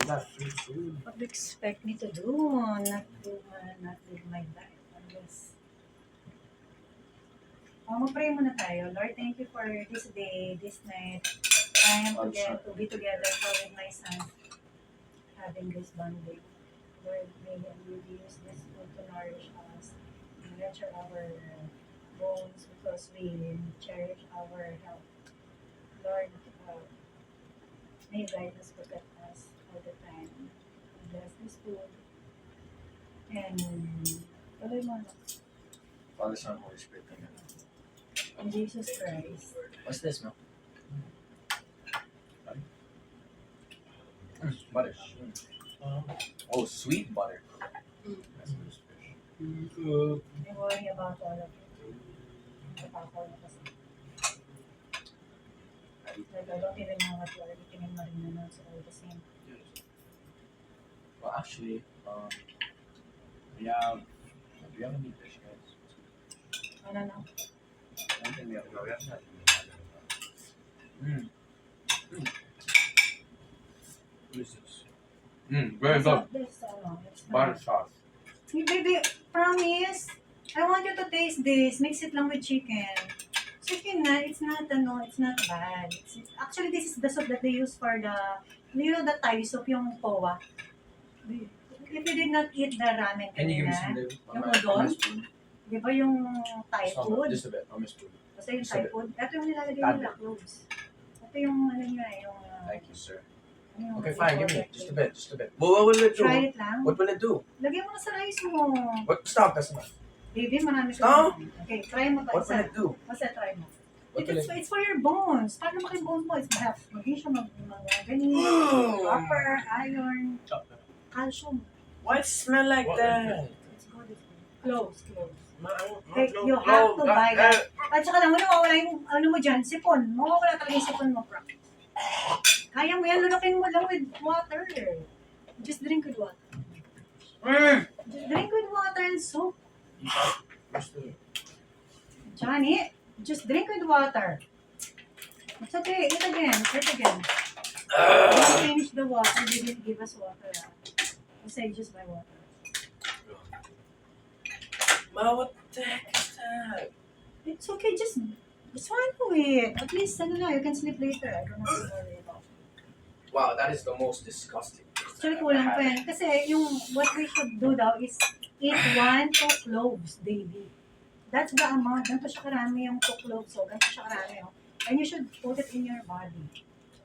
That's free food. What do you expect me to do? Not live my life. Unless... Mag-pray muna tayo. Lord, thank you for this day, this night. I am to be together with my son, having this bonding. Lord, may you use this food to nourish us, nurture our bones because we cherish our health. Lord, may you guide us, protect us all the time. Bless this food. And tuloy mo na. Father, Son, Holy Spirit. Amen. In Jesus Christ. What's this, no? Butter. Oh, sweet butter. That's nice fish. I worry about all of it. Napakaw na kasi. Like, I don't even know what you are eating in Marina now, so all the same. Well, actually, we have any fish, guys? Ano na? I don't think we have that. What is this? Very good. This, it's Butter not. sauce. Hey, baby, promise. I want you to taste this. Mix it lang with chicken. Chicken na, it's not bad. Actually, this is the soup that they use for the, you know, the Thai soup, yung powa. If you did not eat the ramen Can you give me kanina, some, David? yung udon, di ba yung Thai food? Just a bit. I'm spoon. Basta yung Just a Thai bit. food. Ito yung nilalagay Tad nila, bit. cloves. Ito yung, ano nyo, yung... Thank you, sir. ano yung- Okay, fine. Give me just a bit. Just a bit. Well, what will it do? Try it lang. What will it do? Lagyan mo na sa rice mo. What? Stop. That's enough. Baby, marami ka. Stop. Okay, try mo to. What will it do? Basta try mo. What will it? It's for your bones. Para lumaki yung bones mo, it's have magnesium, ganyan, copper, iron, calcium. Why it smell like What? that? It's good. Cloves. No, Hey, you have to buy that. At saka lang, mawawala yung ano mo dyan, sipon. Mawawala talaga yung sipon mo, bro. Kaya mo yan, lunukin mo lang with water. Just drink with water. Just drink with water and soap. Johnny, just drink with water. It's okay. Eat again. Don't finish the water. They didn't give us water. I say just buy water. Ma, what the heck is that? It's okay. Just swallow it. At least, ano na, you can sleep later. I don't have to worry about it. Wow, that is the most disgusting. Actually, kulang pa yan. Kasi yung what we should do daw is eat 1 to cloves daily. That's the amount. Ganito siya karami yung 2 cloves. So, ganito siya karami. Oh. And you should put it in your body.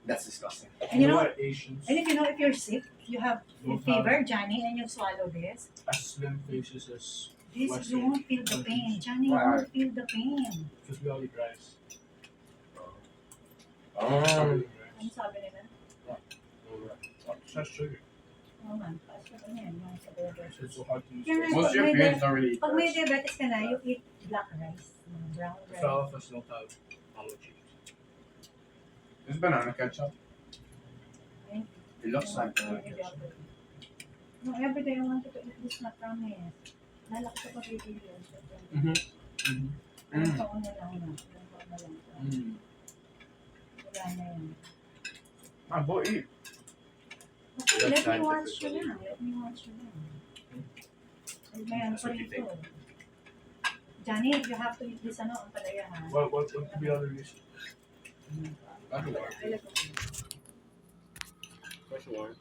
That's disgusting. And you know, what Asians and if you know if you're sick, you have fever, Johnny, and you swallow this, as slim faces as this you won't feel the pain. Johnny, you Why? won't feel the pain. because we all eat rice. Ano sabi nila? It's not sugar. Oo man, paso ko yan. Mga sa burger. So it's so hard to use. Yeah, rice. Most Pag may Europeans don't really eat Pag may rice. diabetes ka na, you eat black rice. Brown rice. Some of us don't have allergies. It's banana ketchup. Right? It looks like banana Maybe ketchup. No, every day I wanted to eat this na promise. Lalaki ko pa bibigyan. Ang taon na lang na. Ilang taon na lang. Wala na yan. Ah, boy, eat. Okay, That's let me watch scientific. you lang. Let me watch you lang. May ano That's pa what you rito. Johnny, you have to eat this ano, ang palaya ha. What could be other reason? That's I like it. Special one.